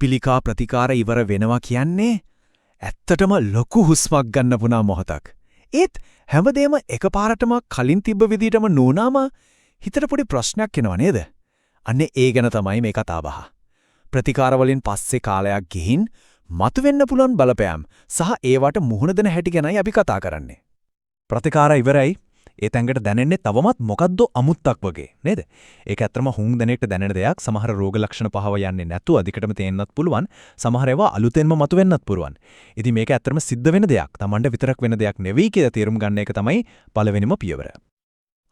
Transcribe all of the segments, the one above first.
පිළිකා ප්‍රතිකාර ඉවර වෙනවා කියන්නේ ඇත්තටම ලොකු හුස්මක් ගන්න පුනා මොහොතක්. ඒත් හැමදේම එකපාරටම කලින් තිබ්බ විදිහටම නෝනාම හිතට පොඩි ප්‍රශ්නයක් එනවා නේද? අන්නේ ඒ ගැන තමයි මේ කතාව බහ. ප්‍රතිකාර වලින් පස්සේ කාලයක් ගිහින් මතුවෙන්න පුළුවන් බලපෑම් සහ ඒවට මුහුණ දෙන හැටි ගැනයි අපි කතා කරන්නේ. ප්‍රතිකාර ඉවරයි. ඒ තැඟට දැනෙන්නේ තවමත් මොකද්ද අමුත්තක් වගේ නේද? ඒක ඇත්තම හුඟ දෙනෙක්ට දැනෙන දෙයක්. සමහර රෝග ලක්ෂණ පහව යන්නේ නැතුව අධිකටම තේන්නත් පුළුවන්. සමහර ඒවා අලුතෙන්ම මතුවෙන්නත් පුළුවන්. ඉතින් මේක ඇත්තම සිද්ධ වෙන දෙයක්. Tamanට විතරක් වෙන දෙයක් නෙවෙයි කියලා තේරුම් ගන්න එක තමයි පළවෙනිම පියවර.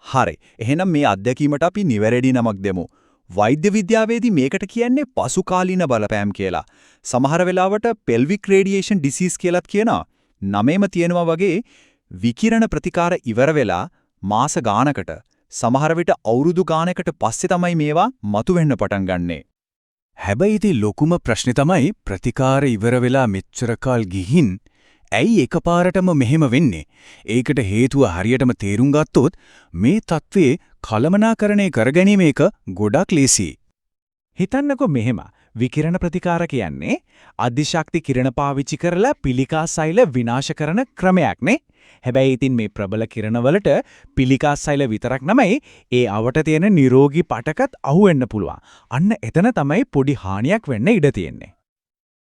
හරි. එහෙනම් මේ අත්දැකීමට අපි නිවැරදි නමක් දෙමු. වෛද්‍ය විද්‍යාවේදී මේකට කියන්නේ පසුකාලීන බලපෑම් කියලා. සමහර වෙලාවට pelvic radiation disease කියලාත් කියනවා. නමේම තියෙනවා වගේ විකිරණ ප්‍රතිකාර ඉවර වෙලා මාස ගානකට සමහර විට අවුරුදු ගානකට පස්සේ තමයි මේවා මතුවෙන්න පටන් ගන්නෙ. හැබැයි ඉතින් ලොකුම ප්‍රශ්නේ තමයි ප්‍රතිකාර ඉවර වෙලා මෙච්චර කල් ගිහින් ඇයි එකපාරටම මෙහෙම වෙන්නේ? ඒකට හේතුව හරියටම තේරුම් ගත්තොත් මේ තත්ත්වයේ කලමනාකරණය කරගැනීම එක ගොඩක් ලේසියි. හිතන්නකෝ මෙහෙම විකිරණ ප්‍රතිකාර කියන්නේ අධිශක්ති කිරණ පාවිච්චි කරලා පිළිකා සෛල විනාශ කරන ක්‍රමයක් නේ. හැබැයි ඉතින් මේ ප්‍රබල කිරණ වලට පිළිකා සෛල විතරක් නෙමෙයි ඒ අවට තියෙන නිරෝගී පටකත් අහුවෙන්න පුළුවන්. අන්න එතන තමයි පොඩි හානියක් වෙන්න ඉඩ තියෙන්නේ.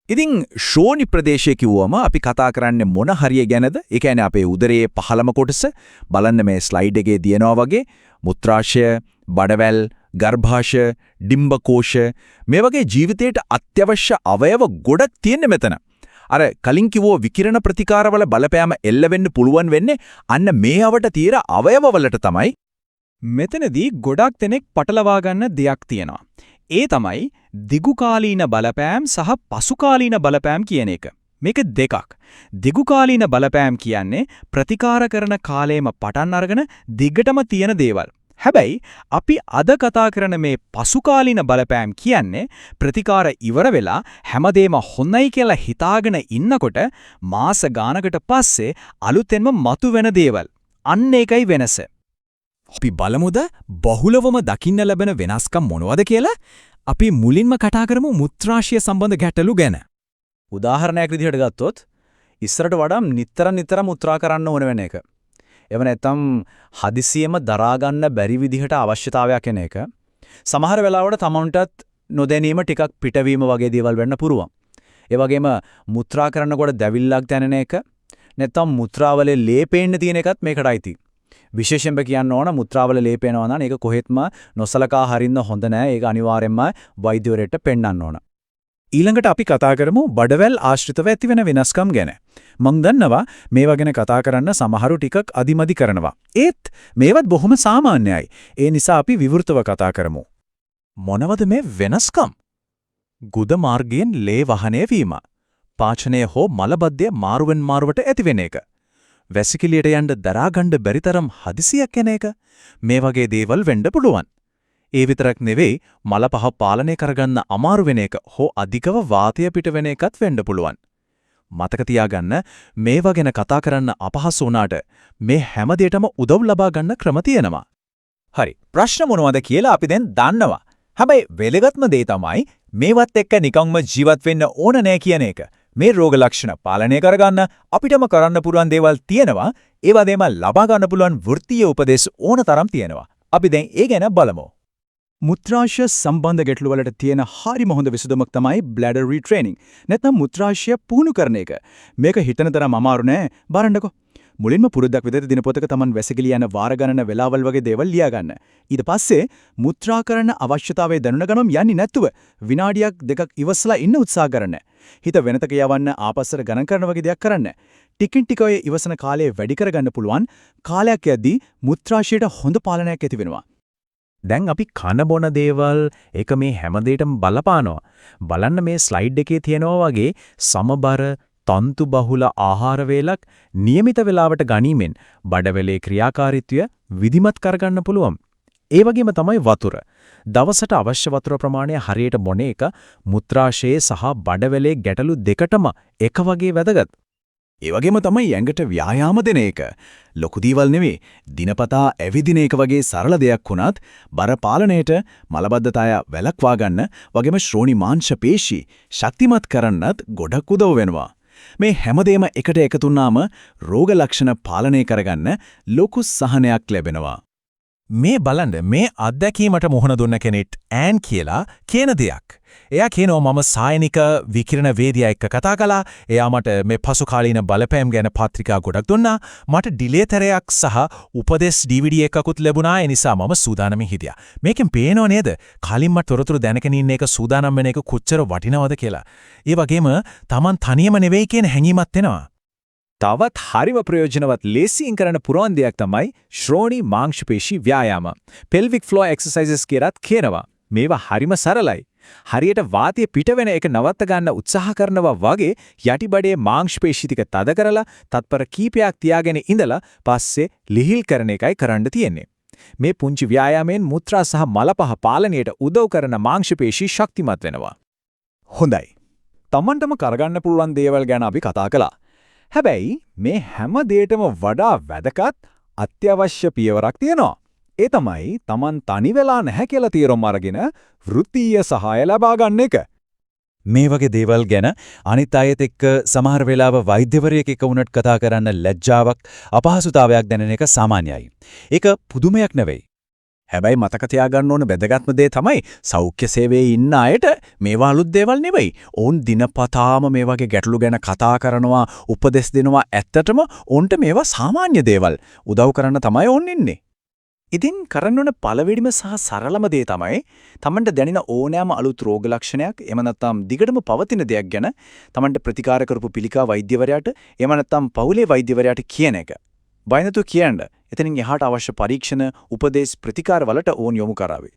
ඉතින් ශෝනි ප්‍රදේශයේ කිව්වම අපි කතා කරන්නේ මොන හරිය ගැනද? ඒ කියන්නේ අපේ උදරයේ පහළම කොටස බලන්න මේ ස්ලයිඩ් එකේ දිනනවා වගේ මුත්‍රාශය, බඩවැල්, ගර්භාෂය, ඩිම්බකෝෂ මේ වගේ ජීවිතයට අත්‍යවශ්‍ය අවයව ගොඩක් තියෙන මෙතන. අර කලින් කිව්ව විකිරණ ප්‍රතිකාරවල බලපෑම එල්ල වෙන්න පුළුවන් වෙන්නේ අන්න මේ අවට තියෙන අවයවවලට තමයි. මෙතනදී ගොඩක් දෙනෙක් පටලවා ගන්න දෙයක් තියෙනවා. ඒ තමයි දිගුකාලීන බලපෑම් සහ පසුකාලීන බලපෑම් කියන එක. මේක දෙකක්. දිගුකාලීන බලපෑම් කියන්නේ ප්‍රතිකාර කරන කාලයේම පටන් අරගෙන දිගටම තියෙන දේවල්. හැබැයි අපි අද කතා කරන මේ පසුකාලීන බලපෑම් කියන්නේ ප්‍රතිකාර ඉවර වෙලා හැමදේම හොඳයි කියලා හිතාගෙන ඉන්නකොට මාස ගානකට පස්සේ අලුතෙන්ම මතුවෙන දේවල්. අන්න ඒකයි වෙනස. අපි බලමුද බහුලවම දකින්න ලැබෙන වෙනස්කම් මොනවද කියලා? අපි මුලින්ම කතා කරමු මුත්‍රාශය සම්බන්ධ ගැටලු ගැන. උදාහරණයක් විදිහට ගත්තොත් ඉස්සරට වඩා නිතර මුත්‍රා කරන්න ඕන වෙන එක. එව නැත්තම් හදිසියෙම දරා ගන්න බැරි විදිහට අවශ්‍යතාවයක් එන එක. සමහර වෙලාවට තමන්ටත් නොදැනීම ටිකක් පිටවීම වගේ දේවල් වෙන්න පුරුවන්. ඒ වගේම මුත්‍රා කරනකොට දැවිල්ලක් දැනෙන එක නැත්තම් මුත්‍රාවලේ ලේ පේන්න තියෙන එකත් මේකටයි. විශේෂයෙන්ම කියන්න ඕන මුත්‍රාවල ලේ පේනවා නම් ඒක කොහෙත්ම නොසලකා හරින්න හොඳ නෑ. ඒක අනිවාර්යයෙන්ම වෛද්‍යවරයෙක්ට පෙන්නන්න ඕන. ඊළඟට අපි කතා කරමු බඩවැල් ආශ්‍රිතව ඇතිවෙන වෙනස්කම් ගැන. මං දන්නවා මේවා ගැන කතා කරන්න සමහරු ටිකක් අදිමදි කරනවා. ඒත් මේවත් බොහොම සාමාන්‍යයි. ඒ නිසා අපි විවෘතව කතා කරමු. මොනවද මේ වෙනස්කම්? ගුද මාර්ගයෙන් ලේ වහනය වීම. පාචනය හෝ මලබද්ධය මාරුවෙන් මාරුවට ඇතිවෙන එක. වැසිකිළියට යන්න දරා ගන්න බැරි තරම් හදිසියක් එන එක. මේ වගේ දේවල් වෙන්න පුළුවන්. ඒ විතරක් නෙවෙයි මල පහ පාලනය කරගන්න අමාරු වෙන එක හෝ අධිකව වාතය පිට වෙන එකත් වෙන්න පුළුවන්. මතක තියාගන්න මේවා ගැන කතා කරන්න අපහසු වුණාට මේ හැම දෙයකටම උදව් ලබා ගන්න ක්‍රම තියෙනවා. හරි. ප්‍රශ්න මොනවද කියලා අපි දැන් දන්නවා. හැබැයි වැදගත්ම දේ තමයි මේවත් එක්ක නිකම්ම ජීවත් වෙන්න ඕන නෑ කියන එක. මේ රෝග ලක්ෂණ පාලනය කරගන්න අපිටම කරන්න පුළුවන් දේවල් තියෙනවා. ඒ වගේම ලබා ගන්න පුළුවන් වෘත්තීය උපදෙස් ඕන තරම් තියෙනවා. අපි දැන් ඒ ගැන බලමු. මුත්‍රාශය සම්බන්ධ ගැටලු වලට තියෙන හරිම හොඳ විසඳුමක් තමයි බ්ලැඩර් රීට්‍රේනින්. නැත්නම් මුත්‍රාශය පුහුණු කරන එක. මේක හිතන තරම් අමාරු නෑ. බලන්නකෝ. මුලින්ම පුරුද්දක් විදිහට දිනපොතක Taman වැසිකිලි යන වාර ගණන වෙලාවල් වගේ දේවල් ලියා ගන්න. ඊට පස්සේ මුත්‍රා කරන අවශ්‍යතාවය දැනුණ ගමන් යන්නේ නැතුව විනාඩියක් දෙකක් ඉවසලා ඉන්න උත්සාහ කරන්න. හිත වෙනතක යවන්න ආපස්සට ගණන් කරන වගේ දෙයක් කරන්න. ටිකින් ටික ඔය ඉවසන කාලය වැඩි කරගන්න පුළුවන්. කාලයක් යද්දී මුත්‍රාශයට හොඳ පාලනයක් ඇති වෙනවා. දැන් අපි කන බොන දේවල් ඒක මේ හැම දෙයකටම බලපානවා. බලන්න මේ ස්ලයිඩ් එකේ තියෙනවා වගේ සමබර තන්තු බහුල ආහාර වේලක් નિયમિત වේලාවට ගනිමින් බඩවැලේ ක්‍රියාකාරීත්වය විධිමත් කරගන්න පුළුවන්. ඒ වගේම තමයි වතුර. දවසට අවශ්‍ය වතුර ප්‍රමාණය හරියට බොන එක මුත්‍රාශයේ සහ බඩවැලේ ගැටලු දෙකටම එක වගේ වැදගත්. ඒ වගේම තමයි ඇඟට ව්‍යායාම දෙන එක. ලොකු දේවල් නෙවෙයි. දිනපතා ඇවිදින එක වගේ සරල දෙයක් වුණත් බර පාලනයේට මලබද්ධතාවය වැළක්වා ගන්න වගේම ශ්‍රෝණි මාංශ පේශි ශක්තිමත් කරන්නත් ගොඩක් උදව් වෙනවා. මේ හැමදේම එකට එකතු වුණාම රෝග ලක්ෂණ පාලනය කරගන්න ලොකු සහනයක් ලැබෙනවා. මේ බලන්න මේ අත්දැකීමට මුහුණ දුන්න කෙනෙක් ඈන් කියලා කියන දෙයක්. එයා කියනවා මම සායනික විකිරණ වේදියා එක්ක කතා කළා. එයා මට මේ පසුකාලීන බලපෑම් ගැන පත්‍රිකා ගොඩක් දුන්නා. මට ඩිලේතරයක් සහ උපදෙස් DVD එකකුත් ලැබුණා. ඒ නිසා මම සූදානම්ින් හිටියා. මේකෙන් පේනව නේද? කලින් මට තොරතුරු දැනගෙන ඉන්න එක සූදානම් වෙන එක කොච්චර වටිනවද කියලා. ඒ වගේම Taman තනියම නෙවෙයි කියන හැඟීමක් එනවා. තවත් හරිම ප්‍රයෝජනවත් ලේසියෙන් කරන්න පුරවන් දෙයක් තමයි ශ්‍රෝණි මාංශ පේශි ව්‍යායාම. pelvic floor exercises කියලාත් කියනවා. මේවා හරිම සරලයි. හරියට වාතය පිට වෙන එක නවත්ත ගන්න උත්සාහ කරනවා වගේ යටිබඩේ මාංශ පේශි ටික තද කරලා තත්පර කීපයක් තියාගෙන ඉඳලා පස්සේ ලිහිල් කරන එකයි කරන්න තියෙන්නේ. මේ පුංචි ව්‍යායාමයෙන් මුත්‍රා සහ මල පහ පාලනයට උදව් කරන මාංශ පේශි ශක්තිමත් වෙනවා. හොඳයි. Tamanටම කරගන්න පුළුවන් දේවල් ගැන අපි කතා කළා. හැබැයි මේ හැම දෙයකටම වඩා වැදගත් අත්‍යවශ්‍ය පියවරක් තියෙනවා. ඒ තමයි Taman තනි වෙලා නැහැ කියලා තීරණ අරගෙන වෘත්තීය සහාය ලබා ගන්න එක. මේ වගේ දේවල් ගැන අනිත් අයත් එක්ක සමහර වෙලාව වෛද්‍යවරයෙක් එක්ක වුණත් කතා කරන්න ලැජ්ජාවක් අපහසුතාවයක් දැනෙන එක සාමාන්‍යයි. ඒක පුදුමයක් නෙවෙයි. හැබැයි මතක තියාගන්න ඕන වැදගත්ම දේ තමයි සෞඛ්‍ය සේවයේ ඉන්න අයට මේවා අලුත් දේවල් නෙවෙයි. ඕන් දිනපතාම මේ වගේ ගැටලු ගැන කතා කරනවා, උපදෙස් දෙනවා. ඇත්තටම ඕන්ට මේවා සාමාන්‍ය දේවල්. උදව් කරන්න තමයි ඕන් ඉන්නේ. ඉතින් කරන්න ඕන පළවෙනිම සහ සරලම දේ තමයි Tamanට දැනෙන ඕනෑම අලුත් රෝග ලක්ෂණයක් එහෙම නැත්නම් දිගටම පවතින දෙයක් ගැන Tamanට ප්‍රතිකාර කරපු පිළිකා වෛද්‍යවරයාට එහෙම නැත්නම් පවුලේ වෛද්‍යවරයාට කියන එක. බය නැතුව කියන්න. එතනින් එහාට අවශ්‍ය පරීක්ෂණ, උපදේශ, ප්‍රතිකාර වලට ඕන් යොමු කරાવી.